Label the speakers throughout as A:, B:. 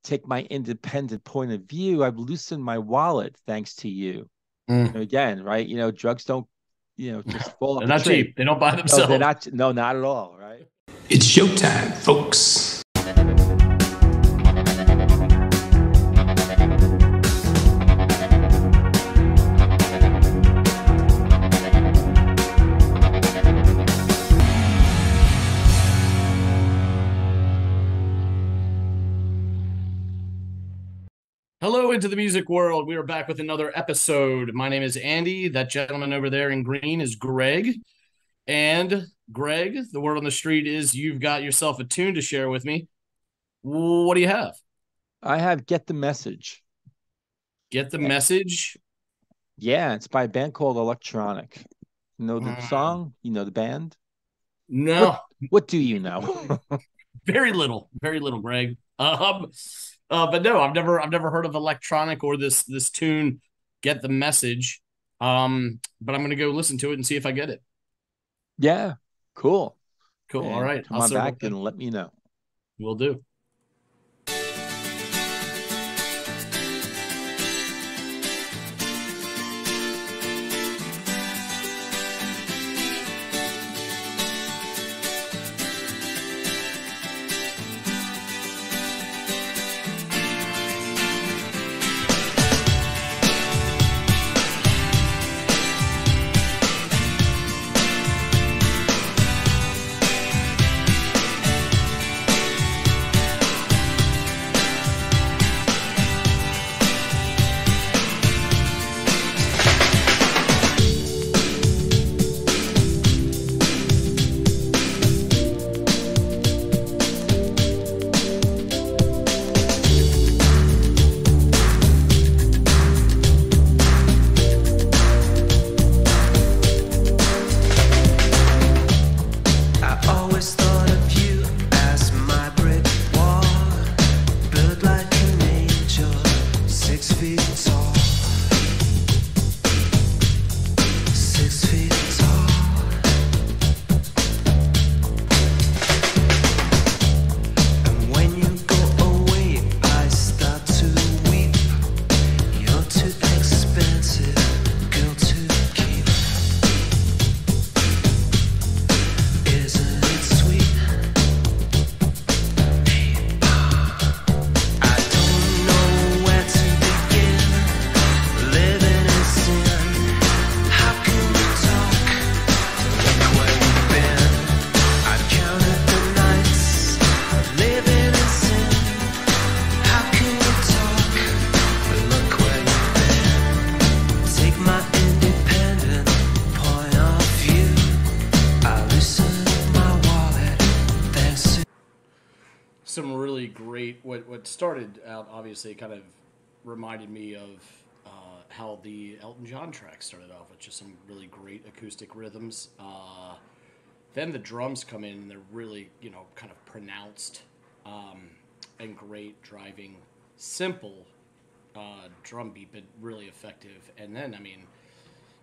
A: take my independent point of view. I've loosened my wallet thanks to you.
B: Mm.
A: Again, right? Drugs don't, just fall off
B: They're
A: the
B: not
A: tree.
B: cheap. They don't buy
A: No, they're
B: themselves.
A: not. No, not at all. Right.
C: It's showtime, folks.
B: Hello, into the music world. We are back with another episode. My name is Andy. That gentleman over there in green is Greg. And Greg, the word on the street is you've got yourself a tune to share with me. What do you have?
A: I have Get the Message.
B: Get the Message?
A: Yeah, it's by a band called Electronic. You know the song? You know the band?
B: No.
A: What do you know?
B: Very little, Greg. But no, I've never heard of Electronic or this tune, Get the Message. But I'm gonna go listen to it and see if I get it.
A: Yeah, cool.
B: Cool. All right.
A: Come on back and let me know.
B: Will do. Some really great. What started out obviously kind of reminded me of how the Elton John track started off with just some really great acoustic rhythms. Then the drums come in and they're really kind of pronounced and great driving, simple drum beat, but really effective. And then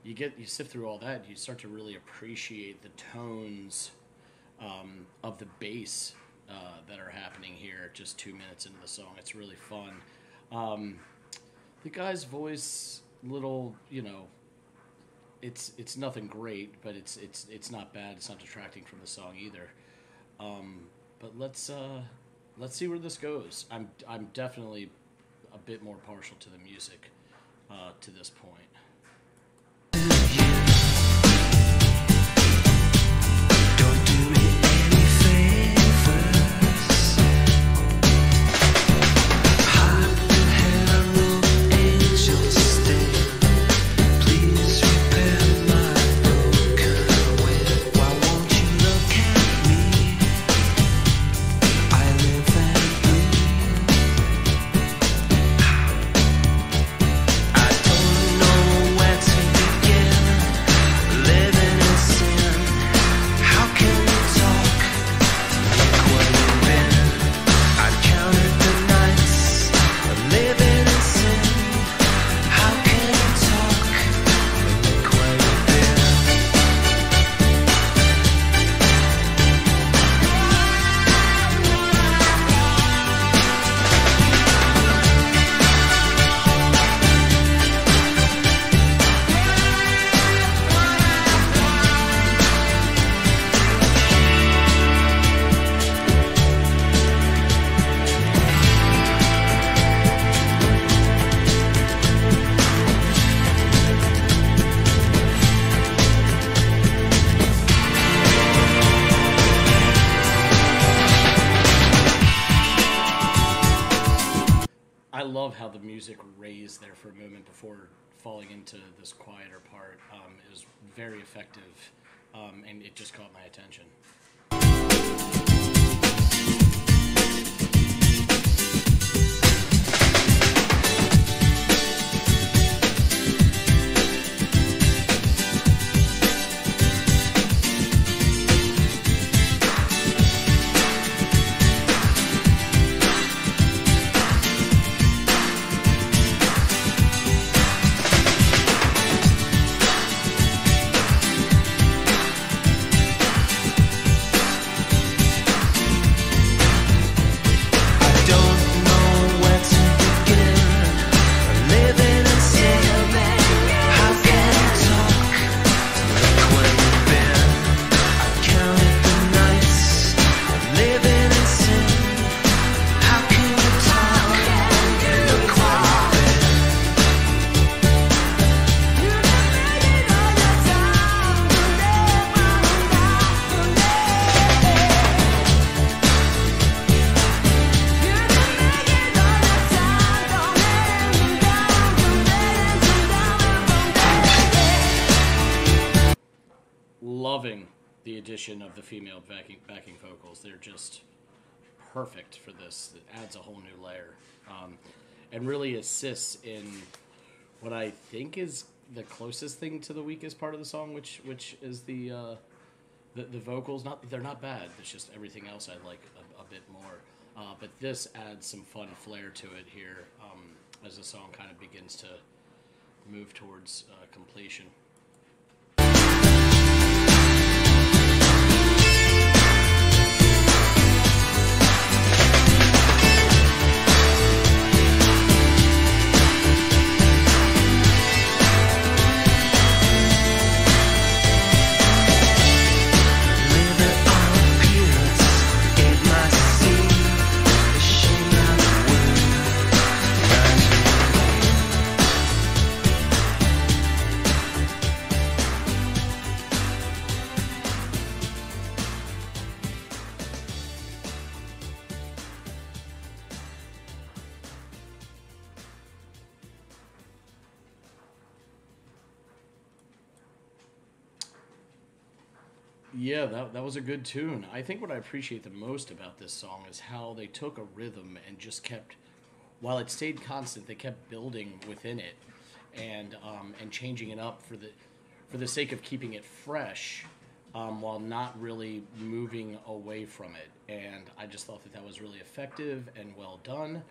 B: you sift through all that, you start to really appreciate the tones of the bass that are happening here just 2 minutes into the song. It's really fun. The guy's voice, it's nothing great, but it's not bad. It's not detracting from the song either. But let's see where this goes. I'm definitely a bit more partial to the music to this point. love how the music raised there for a moment before falling into this quieter part. It was very effective, and it just caught my attention. Loving the addition of the female backing vocals. They're just perfect for this. It adds a whole new layer, and really assists in what I think is the closest thing to the weakest part of the song, which is the vocals. They're not bad. It's just everything else I like a bit more. But this adds some fun flair to it here as the song kind of begins to move towards completion. Yeah, that was a good tune. I think what I appreciate the most about this song is how they took a rhythm and just kept, while it stayed constant, they kept building within it and changing it up for the sake of keeping it fresh, while not really moving away from it. And I just thought that was really effective and well done.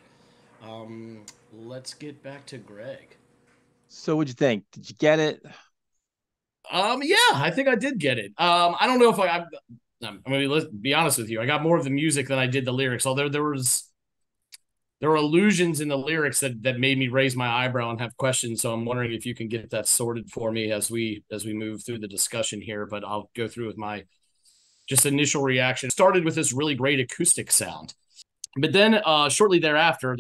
B: Let's get back to Greg.
A: So what'd you think? Did you get it?
B: Yeah, I think I did get it. I don't know if I'm going to be honest with you. I got more of the music than I did the lyrics. Although there were allusions in the lyrics that made me raise my eyebrow and have questions. So I'm wondering if you can get that sorted for me as we move through the discussion here. But I'll go through with my just initial reaction. Started with this really great acoustic sound, but then shortly thereafter,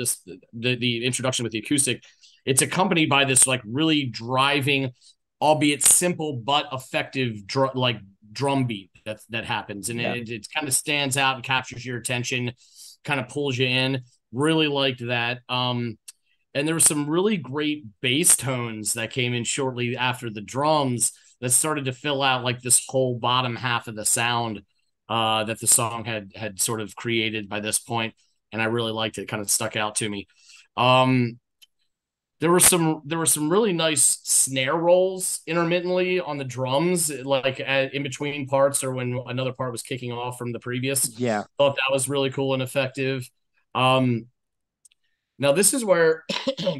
B: the introduction with the acoustic, it's accompanied by this like really driving, albeit simple but effective drum beat that happens, and it kind of stands out and captures your attention, kind of pulls you in. Really liked that. And there were some really great bass tones that came in shortly after the drums that started to fill out like this whole bottom half of the sound that the song had sort of created by this point, and I really liked it. It kind of stuck out to me. There were some really nice snare rolls intermittently on the drums, like in between parts or when another part was kicking off from the previous.
A: Yeah,
B: thought that was really cool and effective. Now this is where,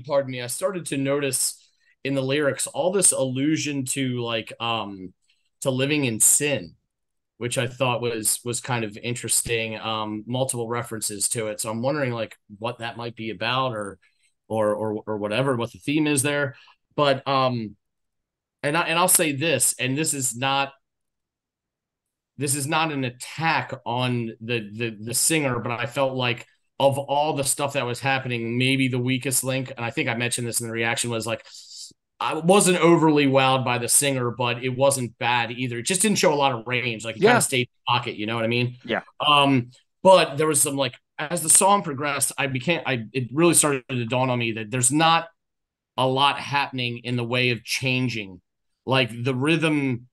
B: pardon me, I started to notice in the lyrics all this allusion to to living in sin, which I thought was kind of interesting. Multiple references to it, so I'm wondering like what that might be about or whatever, what the theme is there. But and I'll say this, and this is not an attack on the singer, but I felt like of all the stuff that was happening, maybe the weakest link, and I think I mentioned this in the reaction, was like I wasn't overly wowed by the singer, but it wasn't bad either. It just didn't show a lot of range. Like it kind of stayed in the pocket, you know what I mean?
A: Yeah.
B: But there was some like as the song progressed, it really started to dawn on me that there's not a lot happening in the way of changing. Like the rhythm,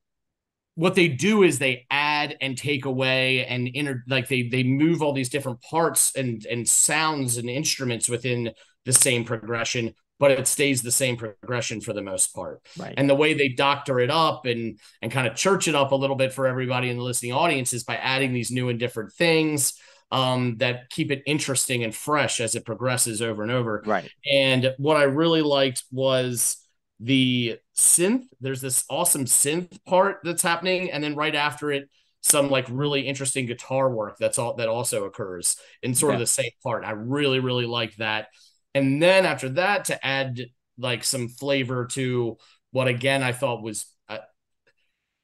B: what they do is they add and take away and like they move all these different parts and sounds and instruments within the same progression, but it stays the same progression for the most part.
A: Right.
B: And the way they doctor it up and kind of church it up a little bit for everybody in the listening audience is by adding these new and different things that keep it interesting and fresh as it progresses over and over.
A: Right.
B: And what I really liked was the synth. There's this awesome synth part that's happening, and then right after it, some like really interesting guitar work that also occurs in sort of the same part. I really, really like that. And then after that, to add like some flavor to what again I thought was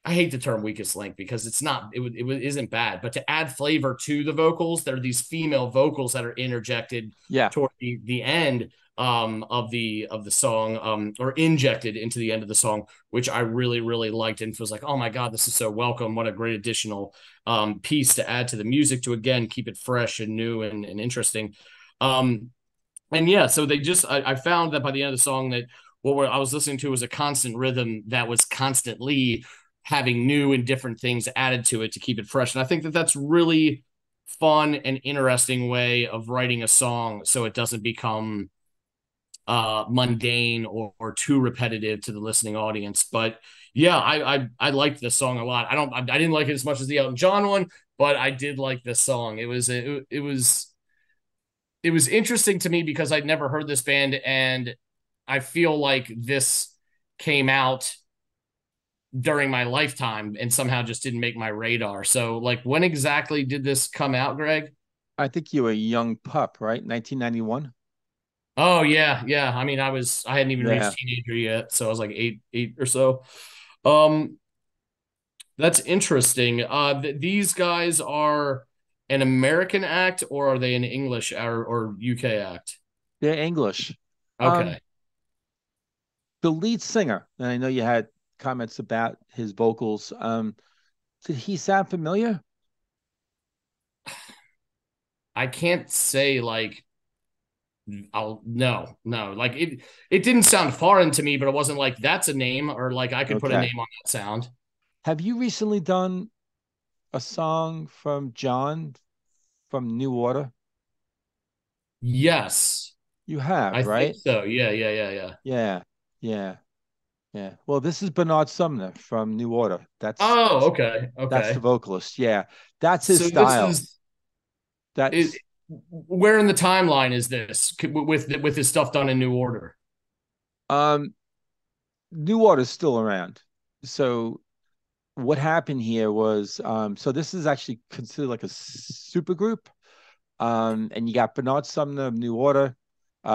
B: I hate the term weakest link because it's not, it isn't bad, but to add flavor to the vocals, there are these female vocals that are interjected toward the end of the song, or injected into the end of the song, which I really, really liked and was like, oh my God, this is so welcome. What a great additional piece to add to the music to, again, keep it fresh and new and interesting. And yeah, so I found that by the end of the song that what I was listening to was a constant rhythm that was constantly having new and different things added to it to keep it fresh. And I think that that's really fun and interesting way of writing a song so it doesn't become mundane or too repetitive to the listening audience. But yeah, I liked this song a lot. I didn't like it as much as the Elton John one, but I did like this song. It was interesting to me because I'd never heard this band, and I feel like this came out during my lifetime and somehow just didn't make my radar. So like, when exactly did this come out, Greg?
A: I think you were a young pup, right? 1991.
B: Oh yeah. Yeah. I mean, I hadn't even reached teenager yet. So I was like eight or so. That's interesting. These guys are an American act, or are they an English or UK act?
A: They're English.
B: Okay.
A: The lead singer, and I know you had comments about his vocals. Did he sound familiar?
B: I can't say like no. Like it didn't sound foreign to me, but it wasn't like that's a name, or like I could put a name on that sound.
A: Have you recently done a song from John from New Order?
B: Yes.
A: You have,
B: I
A: right?
B: think so. Yeah.
A: Yeah. Well, this is Bernard Sumner from New Order. That's
B: okay.
A: That's the vocalist. Yeah. That's his style.
B: Where in the timeline is this with his stuff done in New Order?
A: New Order's still around. So what happened here was so this is actually considered like a super group. And you got Bernard Sumner of New Order.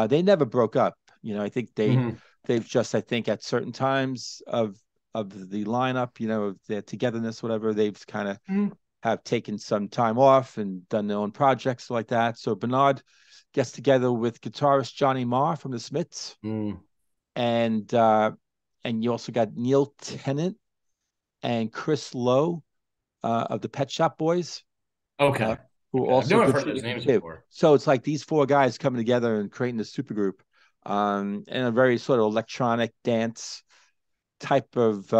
A: They never broke up. I think they've just, I think at certain times of the lineup, of their togetherness, whatever, they've kind of have taken some time off and done their own projects like that. So Bernard gets together with guitarist Johnny Marr from the Smiths. And you also got Neil Tennant and Chris Lowe of the Pet Shop Boys.
B: Okay.
A: Who also
B: I've heard those names before.
A: So it's like these four guys coming together and creating this supergroup, and a very sort of electronic dance type of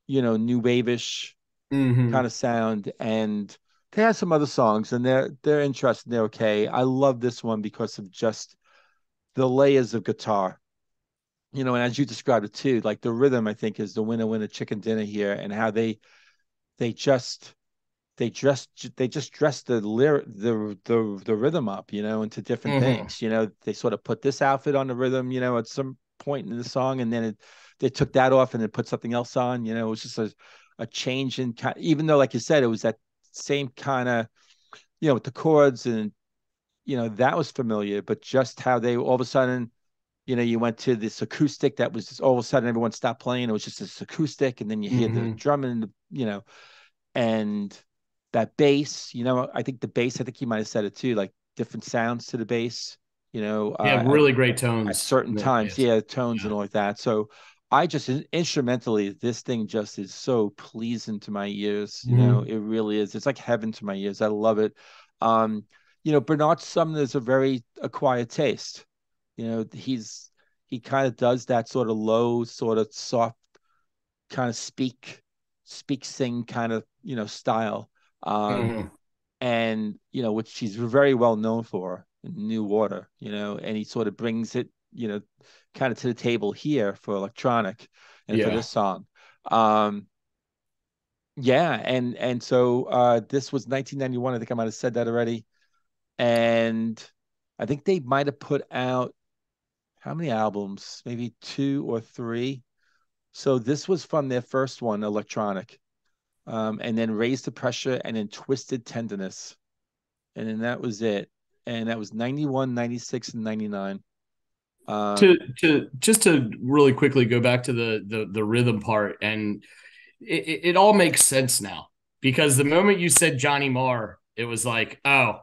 A: new wave-ish kind of sound. And they have some other songs, and they're interesting. They're okay. I love this one because of just the layers of guitar. And as you described it too, like the rhythm, I think, is the winner chicken dinner here, and how they just dress the rhythm up, into different things. They sort of put this outfit on the rhythm, at some point in the song, and then they took that off and then put something else on. It was just a change in kind. Even though, like you said, it was that same kind of, with the chords and that was familiar, but just how they all of a sudden, you went to this acoustic that was just all of a sudden everyone stopped playing. It was just this acoustic, and then you hear the drumming, and that bass, I think the bass, I think you might have said it too, like different sounds to the bass,
B: really great tones
A: at certain times. Tones and all like that. So I just instrumentally, this thing just is so pleasing to my ears. It really is. It's like heaven to my ears. I love it. Bernard Sumner is a acquired taste. He kind of does that sort of low, sort of soft, kind of sing kind of, style.
B: Mm-hmm.
A: And, which she's very well known for in New Order, and he sort of brings it, kind of to the table here for electronic and for
B: Yeah.
A: this song. Yeah, and so this was 1991. I think I might have said that already. And I think they might have put out how many albums? Maybe two or three. So this was from their first one, Electronic. And then Raise the Pressure, and then Twisted Tenderness. And then that was it. And that was 91, 96, and 99.
B: To really quickly go back to the rhythm part, and it all makes sense now, because the moment you said Johnny Marr, it was like, oh,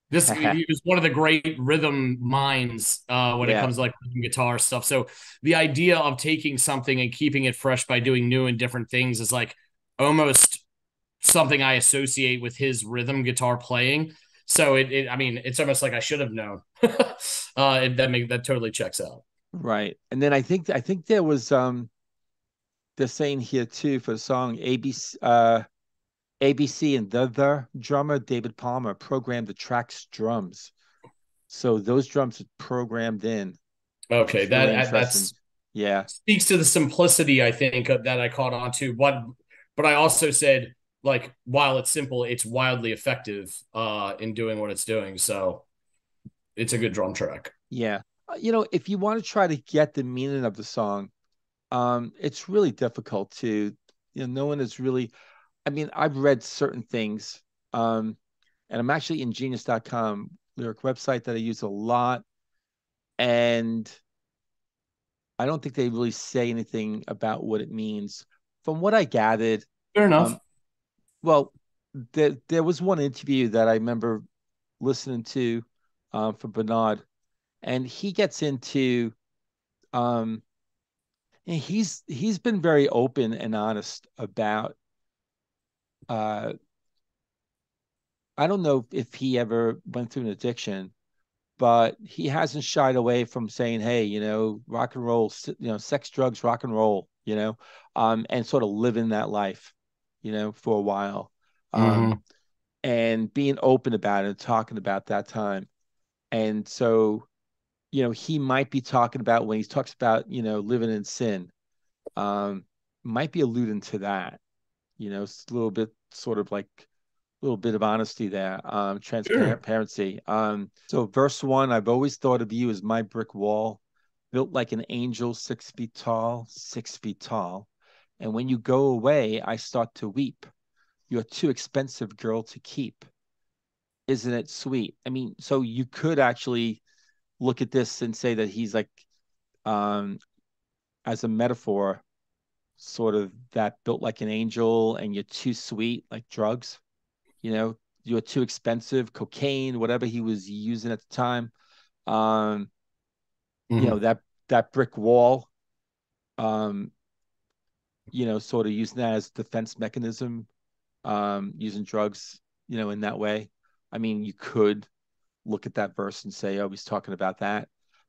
B: he was one of the great rhythm minds when it comes to like guitar stuff. So the idea of taking something and keeping it fresh by doing new and different things is like almost something I associate with his rhythm guitar playing. So I mean, it's almost like I should have known. That totally checks out.
A: Right. And then I think there was they're saying here too for the song ABC and the drummer David Palmer programmed the track's drums. So those drums are programmed in.
B: Okay,
A: really interesting. Yeah,
B: speaks to the simplicity, I think, that I caught on to. But I also said, like, while it's simple, it's wildly effective in doing what it's doing. So it's a good drum track.
A: Yeah. If you want to try to get the meaning of the song, it's really difficult to, no one is really, I mean, I've read certain things, and I'm actually in genius.com, lyric website that I use a lot. And I don't think they really say anything about what it means. From what I gathered,
B: fair enough.
A: Well, there was one interview that I remember listening to for Bernard, and he gets into and he's been very open and honest about uh I don't know if he ever went through an addiction, but he hasn't shied away from saying, hey, rock and roll, sex, drugs, rock and roll, and sort of living that life, for a while.
B: Mm-hmm.
A: And being open about it and talking about that time. And so, he might be talking about when he talks about, living in sin, might be alluding to that, it's a little bit sort of like a little bit of honesty there, transparency. Sure. So verse 1, I've always thought of you as my brick wall, built like an angel, 6 feet tall, 6 feet tall. And when you go away, I start to weep. You're too expensive, girl, to keep. Isn't it sweet? I mean, so you could actually look at this and say that he's like, as a metaphor, sort of that built like an angel and you're too sweet, like drugs, you're too expensive, cocaine, whatever he was using at the time. That brick wall, sort of using that as a defense mechanism, using drugs, in that way. I mean, you could look at that verse and say, oh, he's talking about that.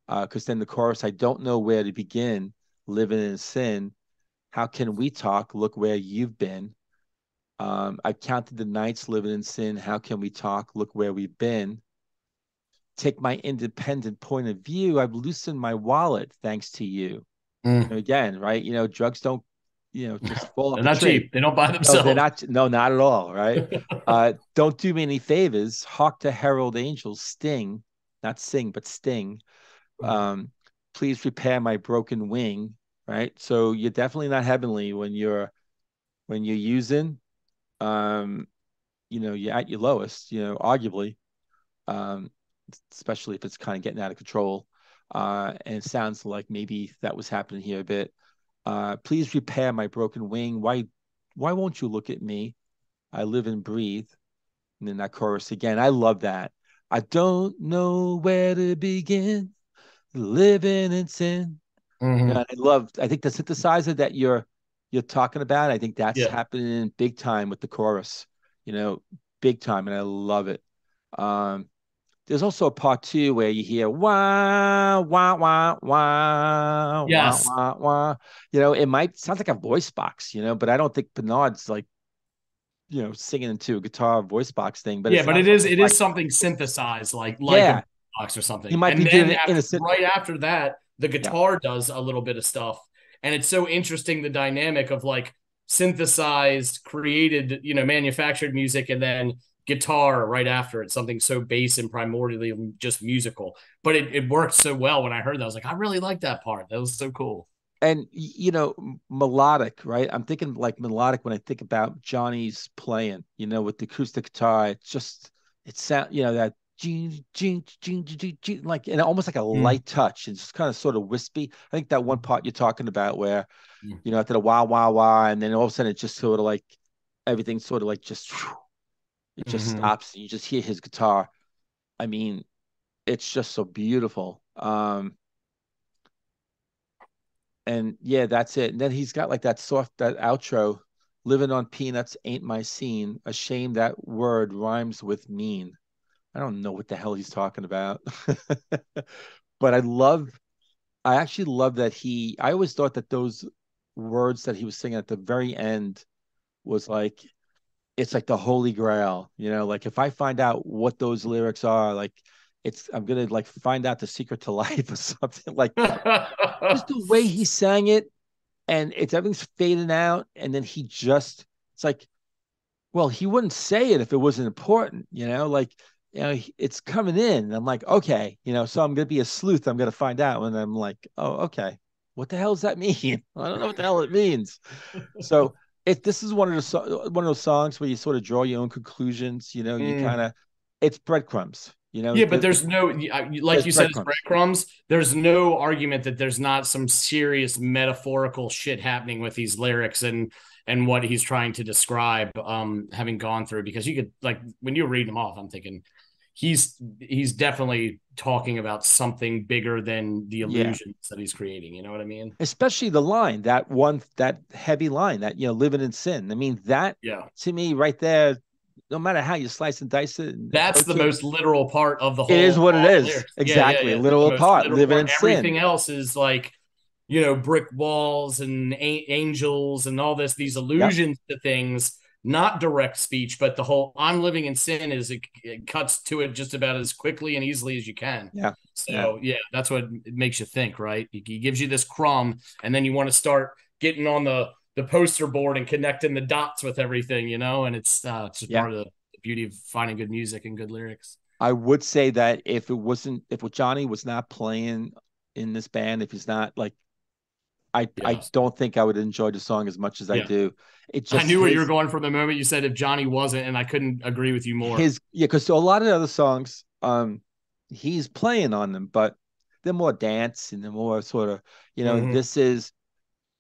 A: Because then the chorus, I don't know where to begin, living in sin. How can we talk? Look where you've been. I've counted the nights living in sin. How can we talk? Look where we've been. Take my independent point of view. I've loosened my wallet thanks to you. Again, right? Drugs don't, just fall off
B: they're not
A: tree.
B: Cheap. They don't buy themselves.
A: Not at all, right? Don't do me any favors. Hark to herald angels, sting, not sing, but sting. Please repair my broken wing, right? So you're definitely not heavenly when you're using, you're at your lowest, arguably, especially if it's kind of getting out of control. And it sounds like maybe that was happening here a bit. Please repair my broken wing. Why won't you look at me? I live and breathe. And then that chorus again. I love that. I don't know where to begin living in sin.
B: Mm-hmm.
A: I think the synthesizer that you're talking about, I think that's happening big time with the chorus, big time. And I love it. there's also a part 2 where you hear wah wah wah wah
B: Yes.
A: wah wah wah. It might sound like a voice box, but I don't think Bernard's like singing into a guitar voice box thing. But
B: Yeah, but it is something
A: it's,
B: synthesized, like
A: yeah,
B: a box or
A: he
B: something.
A: might
B: And
A: be doing
B: then
A: it in a
B: right after that, the
A: yeah.
B: guitar does a little bit of stuff. And it's so interesting, the dynamic of like synthesized, created, manufactured music, and then guitar right after it, something so base and primordially just musical. But it worked so well. When I heard that, I was like, I really like that part. That was so cool.
A: And melodic, right? I'm thinking like melodic when I think about Johnny's playing, with the acoustic guitar. It sound, that like, and almost like a light touch. It's just kind of sort of wispy. I think that one part you're talking about where, after the wah wah wah, and then all of a sudden it just sort of like everything sort of like just it just stops. And you just hear his guitar. I mean, it's just so beautiful. And yeah, that's it. And then he's got like that outro, living on peanuts ain't my scene. A shame that word rhymes with mean. I don't know what the hell he's talking about. But I actually love that I always thought that those words that he was singing at the very end was like, it's like the holy grail, like if I find out what those lyrics are, like I'm gonna like find out the secret to life or something like just the way he sang it, and everything's fading out, and then it's like, well, he wouldn't say it if it wasn't important, like it's coming in. And I'm like, okay, so I'm gonna be a sleuth. I'm gonna find out, and I'm like, oh, okay, what the hell does that mean? I don't know what the hell it means. So this is one of those songs where you sort of draw your own conclusions. You kind of, it's breadcrumbs.
B: Yeah, but there's no, like you said, it's breadcrumbs. There's no argument that there's not some serious metaphorical shit happening with these lyrics and what he's trying to describe, having gone through. Because you could, like, when you read them off, I'm thinking he's definitely talking about something bigger than the illusions that he's creating. You know what I mean?
A: Especially the line, that heavy line, that living in sin. I mean, that to me right there, no matter how you slice and dice it,
B: that's the most literal part of the whole.
A: It is what it is. Exactly. Literal part. Living in sin.
B: Everything else is like, brick walls and angels and all these allusions to things, not direct speech, but the whole I'm living in sin it cuts to it just about as quickly and easily as you can.
A: Yeah.
B: So that's what it makes you think, right? He gives you this crumb, and then you want to start getting on the poster board and connecting the dots with everything, and it's just part of the beauty of finding good music and good lyrics.
A: I would say that if Johnny was not playing in this band, if he's not like, I don't think I would enjoy the song as much as I do.
B: I knew where you were going from the moment you said if Johnny wasn't, and I couldn't agree with you more.
A: Because a lot of the other songs, he's playing on them, but they're more dance and they're more sort of, this is,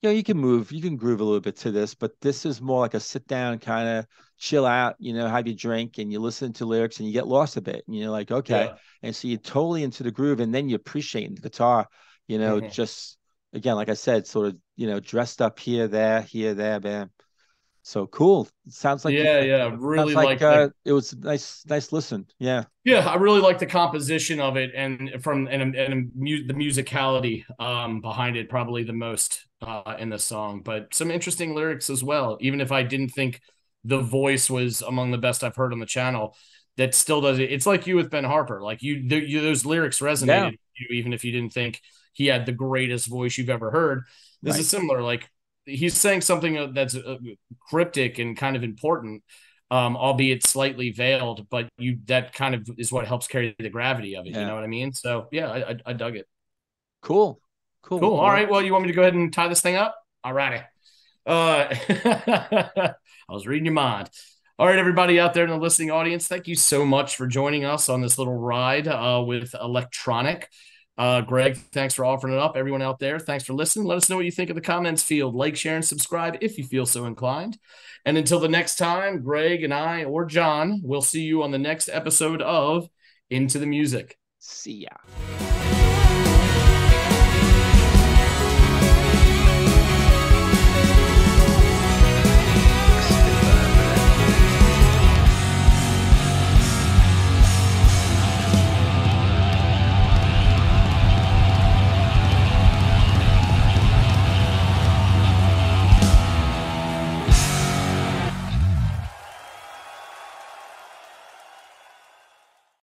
A: you can move, you can groove a little bit to this, but this is more like a sit down kind of chill out, have your drink and you listen to lyrics and you get lost a bit and you're like, okay. Yeah. And so you're totally into the groove, and then you're appreciating the guitar, just again, like I said, sort of, dressed up here, there, man. So cool. It sounds like
B: really like
A: it was nice listen. Yeah.
B: Yeah, I really like the composition of it, and the musicality behind it probably the most in the song, but some interesting lyrics as well. Even if I didn't think the voice was among the best I've heard on the channel, that still does it. It's like you with Ben Harper, like those lyrics resonated with you, even if you didn't think he had the greatest voice you've ever heard. This is similar. Like, he's saying something that's cryptic and kind of important, albeit slightly veiled, but that kind of is what helps carry the gravity of it. You know what I mean? So I dug it.
A: Cool.
B: All right. Well, you want me to go ahead and tie this thing up? All righty. I was reading your mind. All right, everybody out there in the listening audience, thank you so much for joining us on this little ride with Electronic. Greg, thanks for offering it up. Everyone out there, thanks for listening. Let us know what you think in the comments field. Like, share, and subscribe if you feel so inclined. And until the next time, Greg and I, or John, will see you on the next episode of Into the Music.
A: See ya.